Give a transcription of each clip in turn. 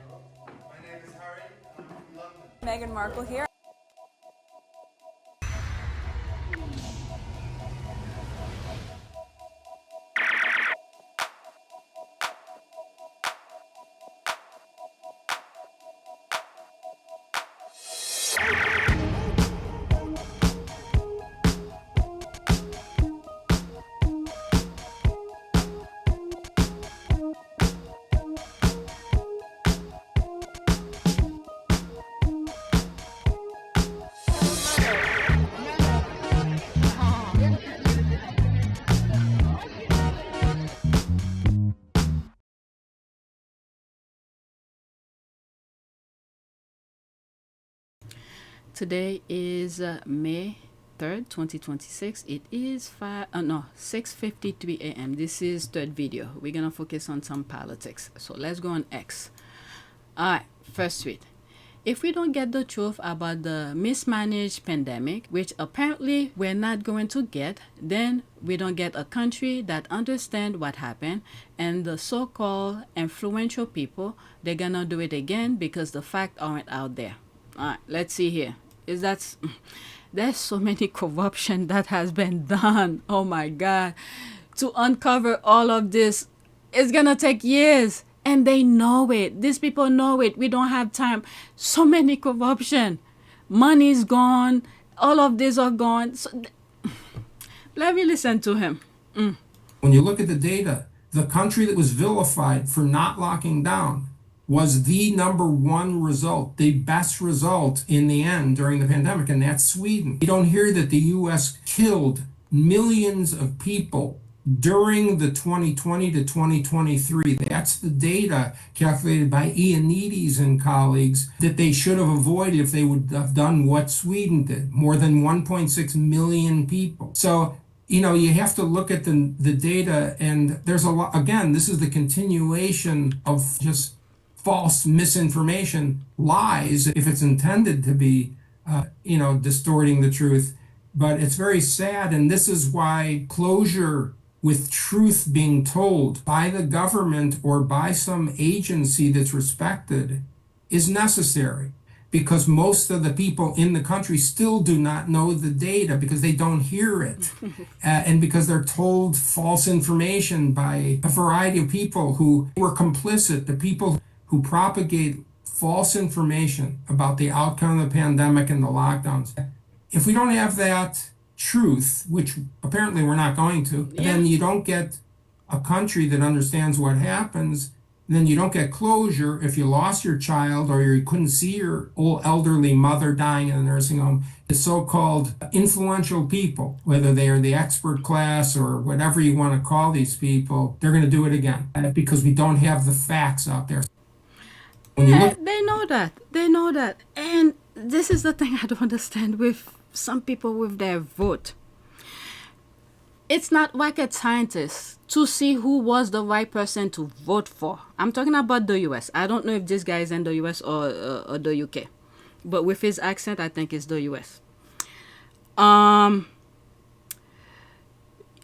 My name is Harry, and I'm from London. Meghan Markle here. Today is May 3rd, 2026. It is 6:53 a.m. This is third video. We're gonna focus on some politics. So let's go on X. Alright, first tweet. If we don't get the truth about the mismanaged pandemic, which apparently we're not going to get, then we don't get a country that understand what happened, and the so-called influential people, they're gonna do it again because the facts aren't out there. Alright, let's see here. There's so many corruption that has been done. Oh my God. To uncover all of this, it's gonna take years. And they know it. These people know it. We don't have time. So many corruption. Money's gone. All of these are gone. So, let me listen to him. When you look at the data, the country that was vilified for not locking down was the number one result, the best result in the end during the pandemic, and that's Sweden. You don't hear that the US killed millions of people during the 2020 to 2023. That's the data calculated by Ioannidis and colleagues that they should have avoided if they would have done what Sweden did, more than 1.6 million people. So, you have to look at the data, and there's a lot. Again, this is the continuation of just false misinformation, lies, if it's intended to be, distorting the truth. But it's very sad, and this is why closure with truth being told by the government or by some agency that's respected is necessary, because most of the people in the country still do not know the data because they don't hear it, and because they're told false information by a variety of people who were complicit, the people who propagate false information about the outcome of the pandemic and the lockdowns. If we don't have that truth, which apparently we're not going to, then you don't get a country that understands what happens. Then you don't get closure if you lost your child or you couldn't see your old elderly mother dying in a nursing home. The so-called influential people, whether they are the expert class or whatever you want to call these people, they're going to do it again because we don't have the facts out there. They know that. They know that. And this is the thing I don't understand with some people with their vote. It's not rocket scientists to see who was the right person to vote for. I'm talking about the US. I don't know if this guy is in the US or the UK. But with his accent, I think it's the US.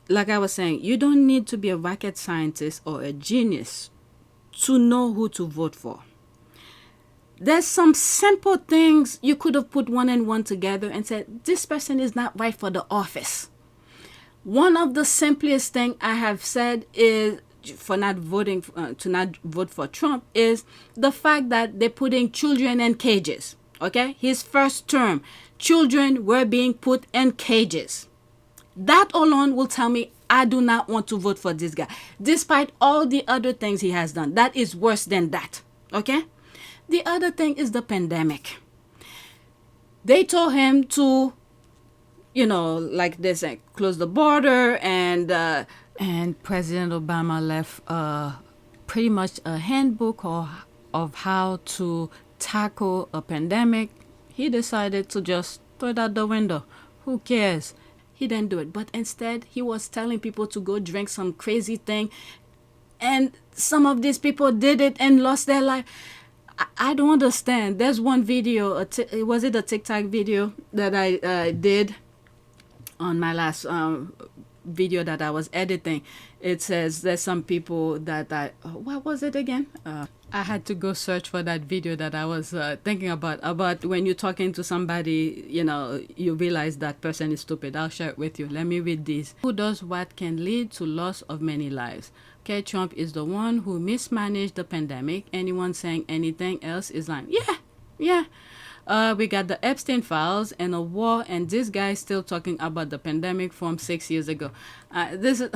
Like I was saying, you don't need to be a rocket scientist or a genius to know who to vote for. There's some simple things you could have put one and one together and said, this person is not right for the office. One of the simplest thing I have said is for not voting, to not vote for Trump, is the fact that they're putting children in cages. Okay? His first term, children were being put in cages. That alone will tell me I do not want to vote for this guy. Despite all the other things he has done. That is worse than that. Okay? The other thing is the pandemic. They told him to, like they said, close the border, and President Obama left pretty much a handbook of how to tackle a pandemic. He decided to just throw it out the window. Who cares? He didn't do it. But instead, he was telling people to go drink some crazy thing. And some of these people did it and lost their life. I don't understand. There's one video, was it a TikTok video that I did on my last video that I was editing, it says there's some people that what was it again? I had to go search for that video that I was thinking about when you're talking to somebody, you know, you realize that person is stupid. I'll share it with you. Let me read this. Who does what can lead to loss of many lives? Okay, Trump is the one who mismanaged the pandemic. Anyone saying anything else is lying. Yeah. We got the Epstein files and a war, and this guy is still talking about the pandemic from 6 years ago. This is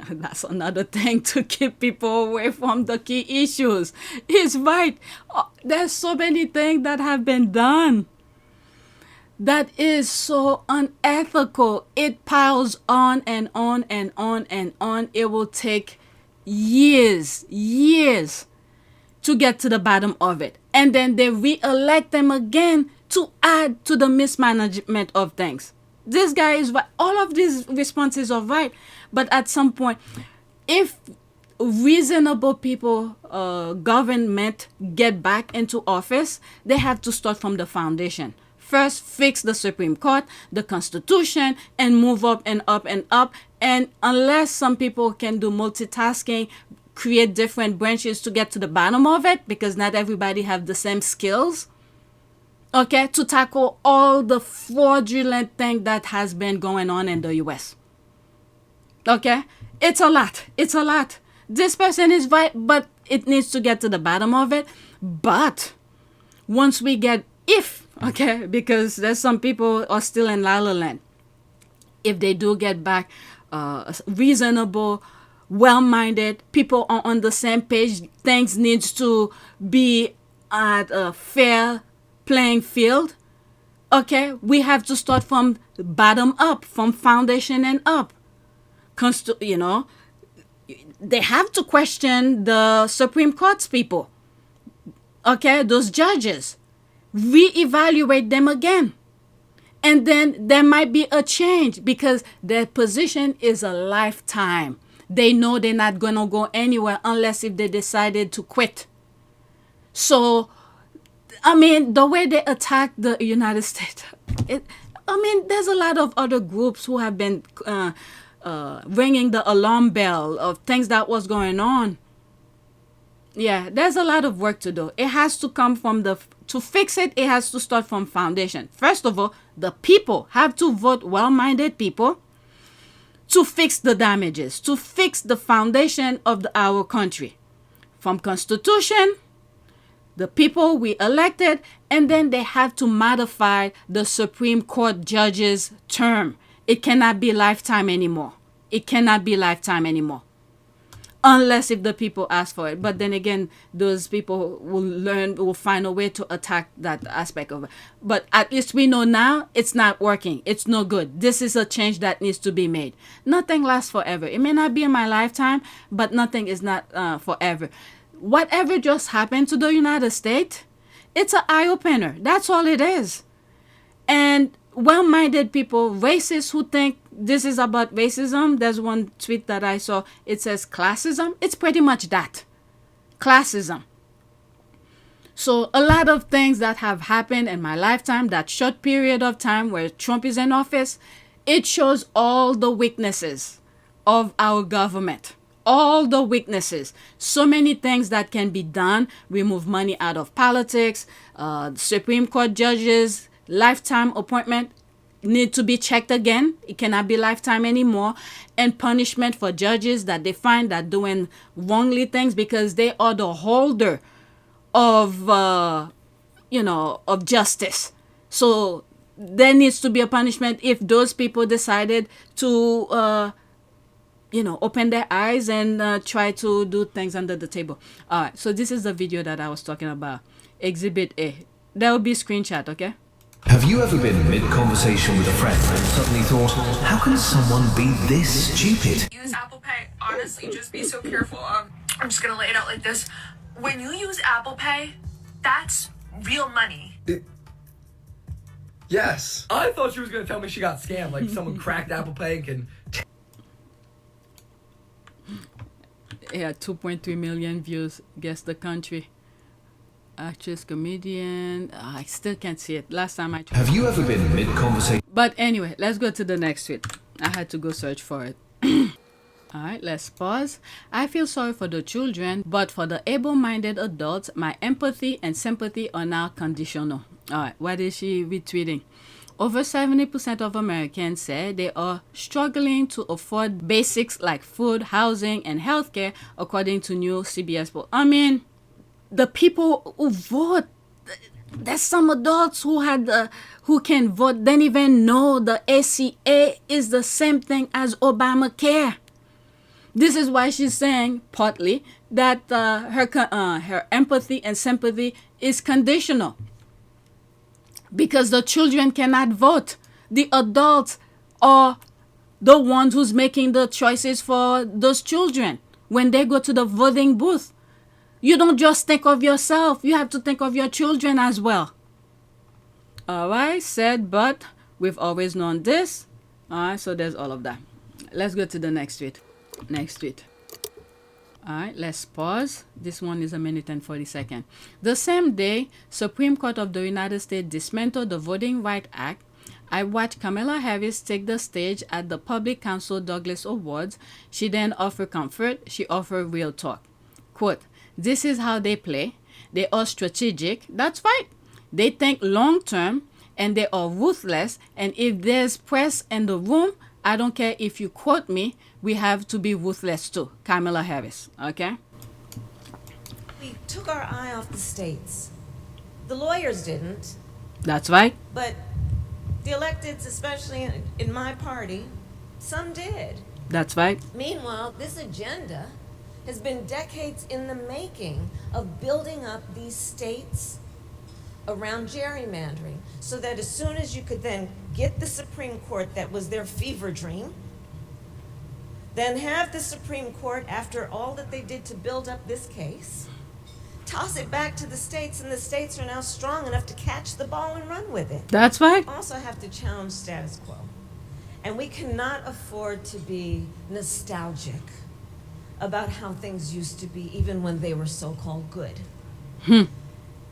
that's another thing to keep people away from the key issues. He's right. There's so many things that have been done that is so unethical. It piles on and on and on and on. It will take years to get to the bottom of it. And then they re-elect them again to add to the mismanagement of things. This guy is right. All of these responses are right. But at some point, if reasonable people, government get back into office, they have to start from the foundation. First, fix the Supreme Court, the Constitution, and move up and up and up. And unless some people can do multitasking, create different branches to get to the bottom of it, because not everybody have the same skills, okay, to tackle all the fraudulent thing that has been going on in the US. Okay, it's a lot. This person is right, but it needs to get to the bottom of it. But once we get, okay, because there's some people are still in la la land, if they do get back reasonable, well-minded people are on the same page, things needs to be at a fair playing field, okay, we have to start from bottom up, from foundation and up. You know, they have to question the Supreme Court's people, okay, those judges, reevaluate them again. And then there might be a change, because their position is a lifetime. They know they're not going to go anywhere unless if they decided to quit. So, I mean, the way they attack the United States, there's a lot of other groups who have been ringing the alarm bell of things that was going on. Yeah, there's a lot of work to do. It has to come from to fix it, it has to start from foundation. First of all, the people have to vote well-minded people to fix the damages, to fix the foundation of our country. From Constitution, the people we elected, and then they have to modify the Supreme Court judges' term. It cannot be lifetime anymore. Unless if the people ask for it. But then again, those people will find a way to attack that aspect of it. But at least we know now it's not working. It's no good. This is a change that needs to be made. Nothing lasts forever. It may not be in my lifetime, but nothing is not forever. Whatever just happened to the United States, it's an eye-opener. That's all it is. And well-minded people, racists who think this is about racism. There's one tweet that I saw. It says classism. It's pretty much that. Classism. So a lot of things that have happened in my lifetime, that short period of time where Trump is in office, it shows all the weaknesses of our government. All the weaknesses. So many things that can be done. Remove money out of politics. Supreme Court judges, lifetime appointment need to be checked again. It cannot be lifetime anymore. And punishment for judges that they find that doing wrongly things, because they are the holder of of justice. So there needs to be a punishment if those people decided to open their eyes and try to do things under the table. All right, so this is the video that I was talking about. Exhibit A. There will be a screenshot, okay? Have you ever been mid-conversation with a friend and suddenly thought, how can someone be this stupid? Use Apple Pay. Honestly, just be so careful. I'm just gonna lay it out like this. When you use Apple Pay, that's real money. Yes. I thought she was gonna tell me she got scammed, like someone cracked Apple Pay and can... Yeah, 2.3 million views. Guess the country. Actress, comedian. I still can't see it. Last time I tried. Have you ever been mid-conversation? But anyway, let's go to the next tweet. I had to go search for it. All right, let's pause. I feel sorry for the children, but for the able-minded adults, my empathy and sympathy are now conditional. All right, what is she retweeting? Over 70% of Americans say they are struggling to afford basics like food, housing, and healthcare, according to new CBS poll. I mean, the people who vote, there's some adults who can vote, don't even know the ACA is the same thing as Obamacare. This is why she's saying, partly, that her empathy and sympathy is conditional. Because the children cannot vote. The adults are the ones who's making the choices for those children when they go to the voting booth. You don't just think of yourself. You have to think of your children as well. All right, said, but we've always known this. All right, so there's all of that. Let's go to the next tweet. Next tweet. All right, let's pause. This one is 1 minute and 40 seconds. The same day, Supreme Court of the United States dismantled the Voting Rights Act, I watched Kamala Harris take the stage at the Public Counsel Douglas Awards. She then offered comfort. She offered real talk. Quote, "This is how they play. They are strategic." That's right. They think long term and they are ruthless. And if there's press in the room, I don't care if you quote me, we have to be ruthless too. Kamala Harris, okay? We took our eye off the states. The lawyers didn't, That's right. but the electeds, especially in my party, some did. That's right. Meanwhile, this agenda has been decades in the making of building up these states around gerrymandering, so that as soon as you could then get the Supreme Court, that was their fever dream, then have the Supreme Court, after all that they did to build up this case, toss it back to the states, and the states are now strong enough to catch the ball and run with it. That's right. Also have to challenge status quo. And we cannot afford to be nostalgic about how things used to be, even when they were so-called good.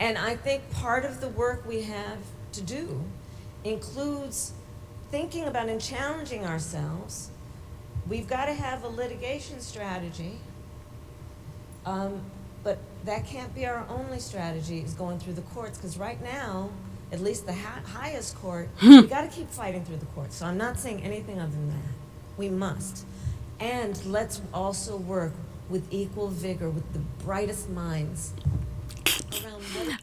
And I think part of the work we have to do includes thinking about and challenging ourselves. We've got to have a litigation strategy, but that can't be our only strategy, is going through the courts, because right now, at least the highest court, we got to keep fighting through the courts. So I'm not saying anything other than that. We must. And let's also work with equal vigor with the brightest minds.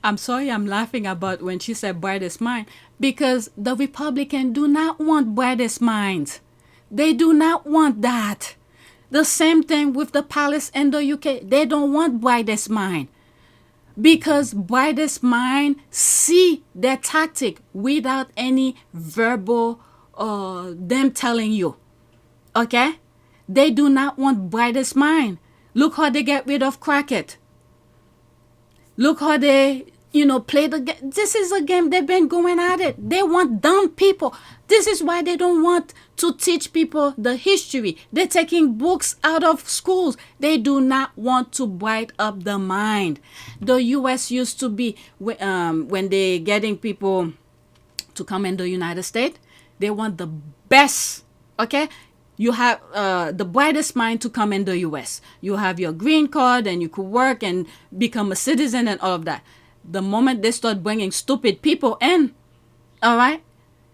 I'm sorry I'm laughing about when she said brightest mind, because the Republicans do not want brightest minds. They do not want that. The same thing with the palace in the UK. They don't want brightest mind, because brightest mind see their tactic without any verbal them telling you. Okay? They do not want brightest mind. Look how they get rid of Crackett. Look how they, play the game. This is a game they've been going at it. They want dumb people. This is why they don't want to teach people the history. They're taking books out of schools. They do not want to brighten up the mind. The U.S. used to be, when they're getting people to come in the United States, they want the best, okay? You have the brightest mind to come in the U.S. You have your green card and you could work and become a citizen and all of that. The moment they start bringing stupid people in, all right,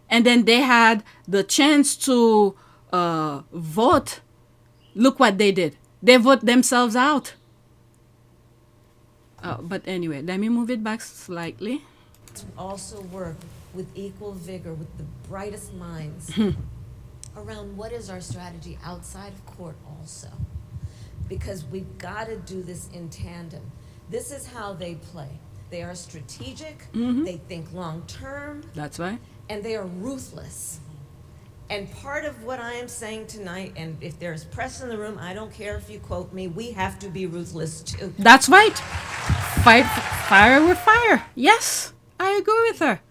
and then they had the chance to vote, look what they did. They vote themselves out. But anyway, let me move it back slightly. To also work with equal vigor with the brightest minds around what is our strategy outside of court also. Because we've got to do this in tandem. This is how they play. They are strategic, they think long term. That's right. And they are ruthless. And part of what I am saying tonight, and if there's press in the room, I don't care if you quote me, we have to be ruthless too. That's right. Fight fire with fire. Yes, I agree with her.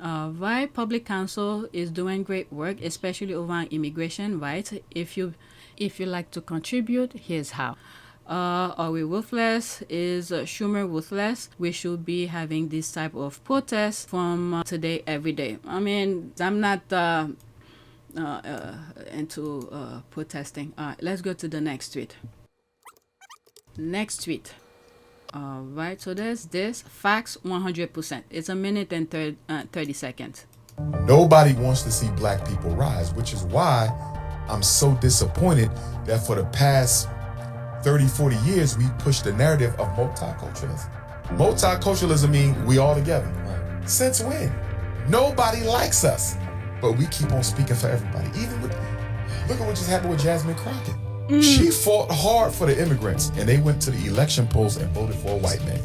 All right, public counsel is doing great work, especially over immigration rights. If you like to contribute, here's how. Are we ruthless? Is Schumer ruthless? We should be having this type of protest from today every day. I mean, I'm not protesting. All right, let's go to the next tweet. Next tweet. All right, so there's this facts 100%. It's a minute and 30 seconds. Nobody wants to see black people rise, which is why I'm so disappointed that for the past 30, 40 years, we pushed the narrative of multiculturalism. Multiculturalism means we all together. Right. Since when? Nobody likes us, but we keep on speaking for everybody. Even with, look at what just happened with Jasmine Crockett. She fought hard for the immigrants, and they went to the election polls and voted for a white man.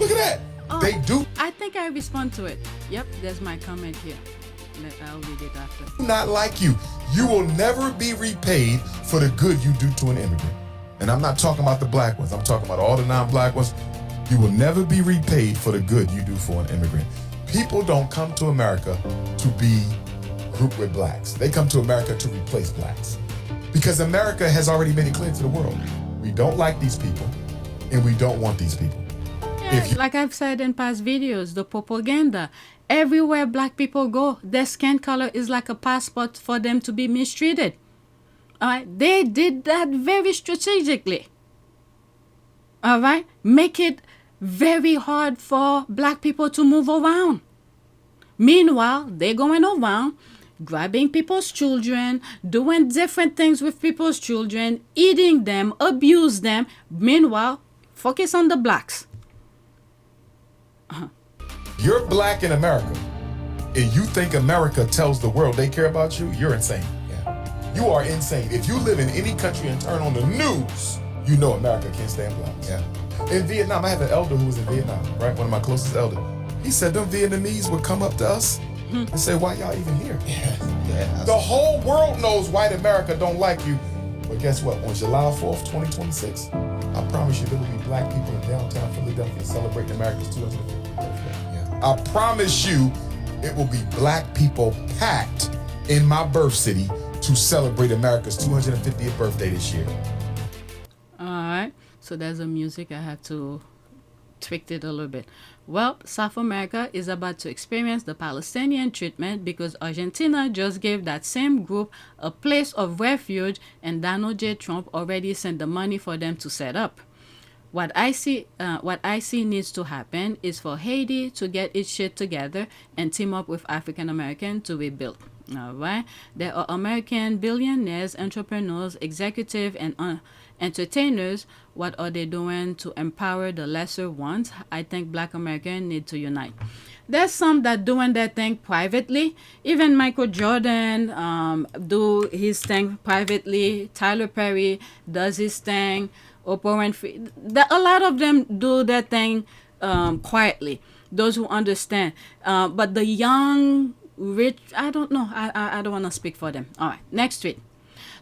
Look at that. They do. I think I respond to it. Yep, there's my comment here. I'll read it after. Not like you. You will never be repaid for the good you do to an immigrant. And I'm not talking about the black ones. I'm talking about all the non-black ones. You will never be repaid for the good you do for an immigrant. People don't come to America to be grouped with blacks. They come to America to replace blacks. Because America has already made it clear to the world. We don't like these people, and we don't want these people. Yeah, like I've said in past videos, the propaganda. Everywhere black people go, their skin color is like a passport for them to be mistreated. All right, they did that very strategically. All right, make it very hard for black people to move around. Meanwhile, they're going around grabbing people's children, doing different things with people's children, eating them, abuse them. Meanwhile, focus on the blacks. You're black in America, and you think America tells the world they care about you, you're insane. Yeah. You are insane. If you live in any country and turn on the news, you know America can't stand blacks. Yeah. In Vietnam, I have an elder who was in Vietnam, right? One of my closest elders. He said them Vietnamese would come up to us and say, why y'all even here? Yeah. The whole world knows white America don't like you. But guess what? On July 4th, 2026, I promise you there will be black people in downtown Philadelphia celebrating America's 250th birthday. Yeah. I promise you it will be black people packed in my birth city to celebrate America's 250th birthday this year. All right. So there's a music. I have to tweak it a little bit. Well, South America is about to experience the Palestinian treatment because Argentina just gave that same group a place of refuge, and Donald J. Trump already sent the money for them to set up. What I see needs to happen is for Haiti to get its shit together and team up with African American to rebuild. All right. There are American billionaires, entrepreneurs, executives, and entertainers. What are they doing to empower the lesser ones? I think black Americans need to unite. There's some that doing their thing privately. Even Michael Jordan do his thing privately. Tyler Perry does his thing. Oprah Winfrey. A lot of them do their thing quietly. Those who understand. But the young, rich, I don't know. I don't want to speak for them. All right, next tweet.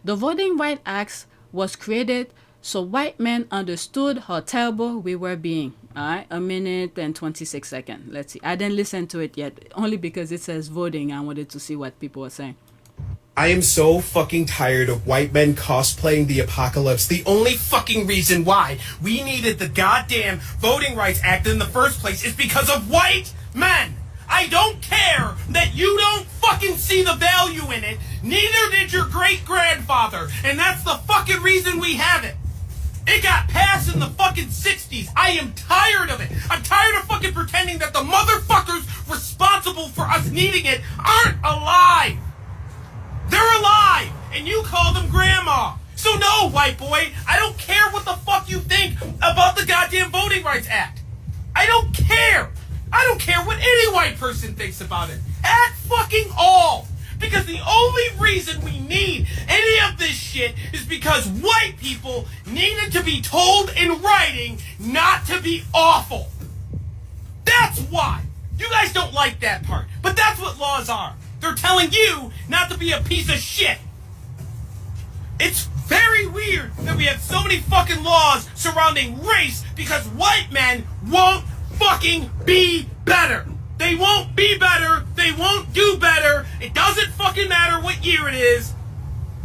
The Voting Rights Act was created so white men understood how terrible we were being. All right, a minute and 26 seconds. Let's see. I didn't listen to it yet, only because it says voting. I wanted to see what people were saying. I am so fucking tired of white men cosplaying the apocalypse. The only fucking reason why we needed the goddamn Voting Rights Act in the first place is because of white men. I don't care that you don't fucking see the value in it. Neither did your great-grandfather. And that's the fucking reason we have it. It got passed in the fucking 60s. I am tired of it. I'm tired of fucking pretending that the motherfuckers responsible for us needing it aren't alive. They're alive, and you call them grandma. So no, white boy, I don't care what the fuck you think about the goddamn Voting Rights Act. I don't care. I don't care what any white person thinks about it. At fucking all. Because the only reason we need any of this shit is because white people needed to be told in writing not to be awful. That's why. You guys don't like that part, but that's what laws are. They're telling you not to be a piece of shit. It's very weird that we have so many fucking laws surrounding race because white men won't fucking be better. They won't be better. They won't do better. It doesn't fucking matter what year it is.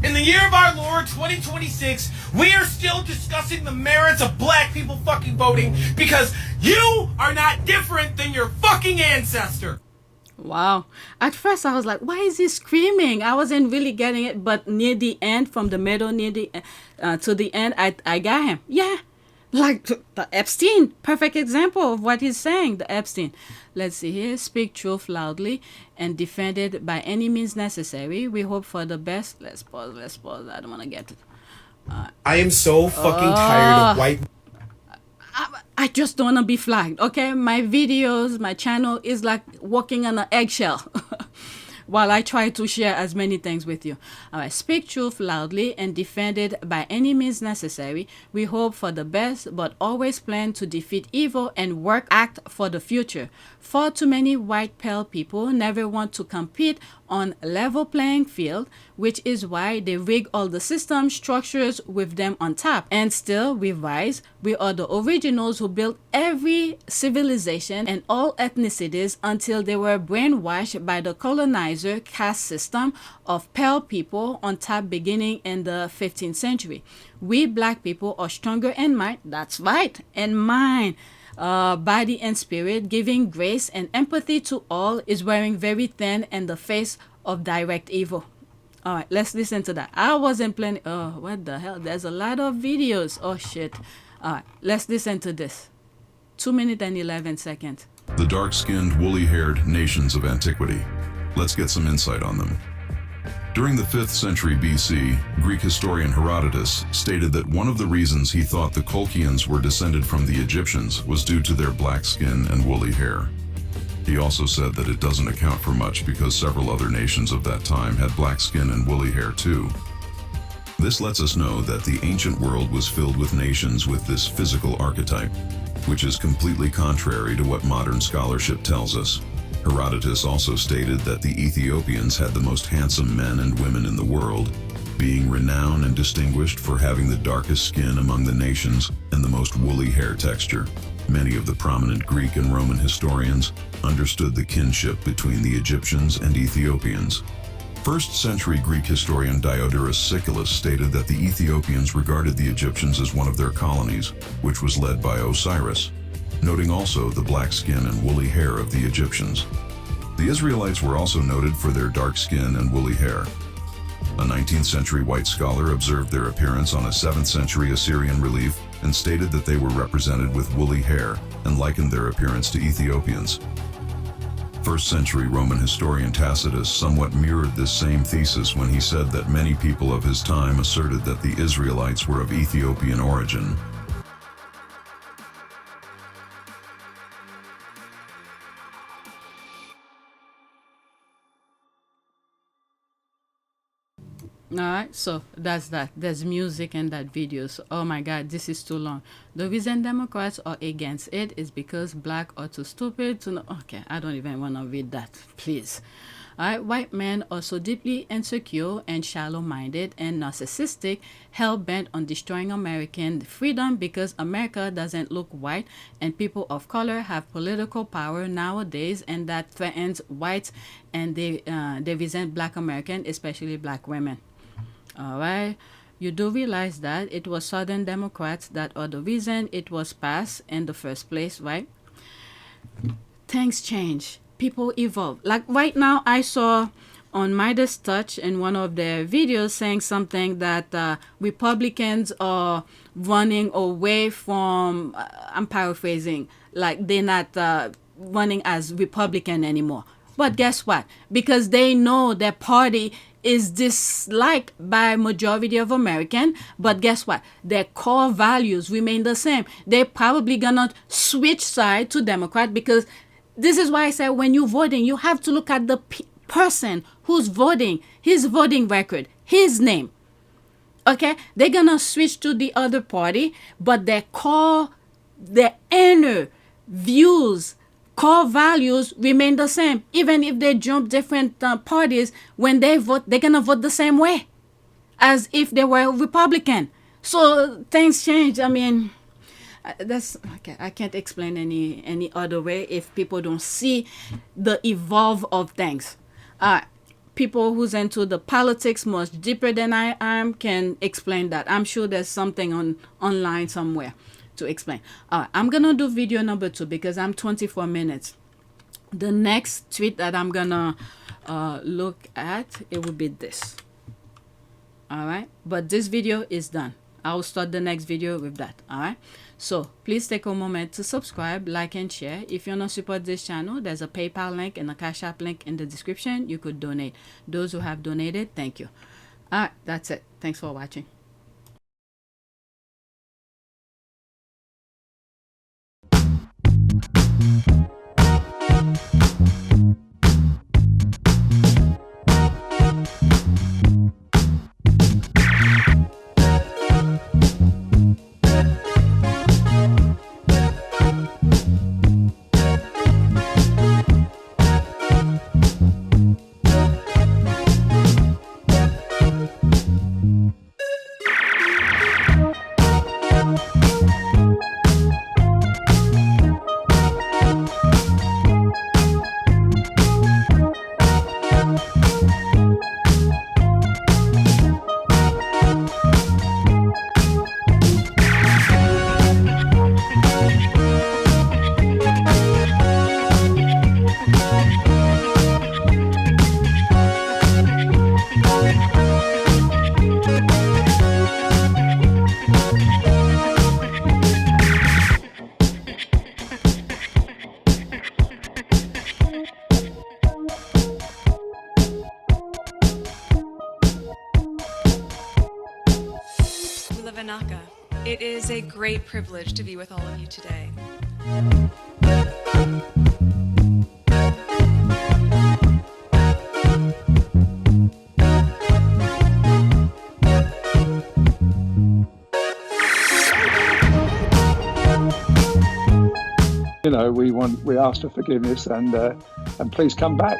In the year of our Lord, 2026, we are still discussing the merits of black people fucking voting because you are not different than your fucking ancestor. Wow. At first I was like, why is he screaming? I wasn't really getting it, but near the end, from the middle near the to the end, I got him. Yeah. Like the Epstein, perfect example of what he's saying, the Epstein. Let's see here. Speak truth loudly and defend it by any means necessary. We hope for the best. Let's pause. I don't want to get it. I am so fucking tired of white. I just don't want to be flagged, okay? My videos, my channel is like walking on an eggshell while I try to share as many things with you. All right, speak truth loudly and defend it by any means necessary. We hope for the best, but always plan to defeat evil and act for the future. Far too many white pale people never want to compete on level playing field, which is why they rig all the system structures with them on top. And still we rise. We are the originals who built every civilization and all ethnicities until they were brainwashed by the colonizer caste system of pale people on top beginning in the 15th century. We black people are stronger in mind. That's right, in mind. Body and spirit, giving grace and empathy to all, is wearing very thin in the face of direct evil. All right, let's listen to that. I wasn't planning. Oh, what the hell? There's a lot of videos. Oh, shit. All right, let's listen to this. 2 minutes and 11 seconds. The dark-skinned, woolly-haired nations of antiquity. Let's get some insight on them. During the 5th century BC, Greek historian Herodotus stated that one of the reasons he thought the Colchians were descended from the Egyptians was due to their black skin and woolly hair. He also said that it doesn't account for much because several other nations of that time had black skin and woolly hair too. This lets us know that the ancient world was filled with nations with this physical archetype, which is completely contrary to what modern scholarship tells us. Herodotus also stated that the Ethiopians had the most handsome men and women in the world, being renowned and distinguished for having the darkest skin among the nations and the most woolly hair texture. Many of the prominent Greek and Roman historians understood the kinship between the Egyptians and Ethiopians. 1st century Greek historian Diodorus Siculus stated that the Ethiopians regarded the Egyptians as one of their colonies, which was led by Osiris, noting also the black skin and woolly hair of the Egyptians. The Israelites were also noted for their dark skin and woolly hair. A 19th century white scholar observed their appearance on a 7th century Assyrian relief and stated that they were represented with woolly hair and likened their appearance to Ethiopians. 1st century Roman historian Tacitus somewhat mirrored this same thesis when he said that many people of his time asserted that the Israelites were of Ethiopian origin. All right, so that's that. There's music in that video. So, oh my God, this is too long. The reason Democrats are against it is because black are too stupid to know. Okay, I don't even want to read that, please. All right, white men are so deeply insecure and shallow-minded and narcissistic, hell-bent on destroying American freedom because America doesn't look white and people of color have political power nowadays, and that threatens whites, and they resent black American, especially black women. All right, you do realize that it was Southern Democrats that are the reason it was passed in the first place, right? Things change. People evolve. Like right now, I saw on Midas Touch in one of their videos saying something that Republicans are running away from, I'm paraphrasing, like they're not running as Republican anymore. But guess what? Because they know their party is disliked by majority of American, but guess what? Their core values remain the same. They're probably gonna switch side to Democrat, because this is why I say when you're voting, you have to look at the person who's voting, his voting record, his name. Okay? They're gonna switch to the other party, but their core, their inner views, core values remain the same. Even if they jump different parties, when they vote, they're gonna vote the same way as if they were Republican. So things change. I mean, that's okay. I can't explain any other way if people don't see the evolve of things. People who's into the politics much deeper than I am can explain that. I'm sure there's something online somewhere to explain. I'm gonna do video number 2 because I'm 24 minutes. The next tweet that I'm gonna look at, it will be this. All right, but this video is done. I'll start the next video with that. All right, so please take a moment to subscribe, like, and share. If you want to support this channel, there's a PayPal link and a Cash App link in the description. You could donate. Those who have donated, thank you. All right, that's it. Thanks for watching. It is a great privilege to be with all of you today. You know, we ask for forgiveness and please come back.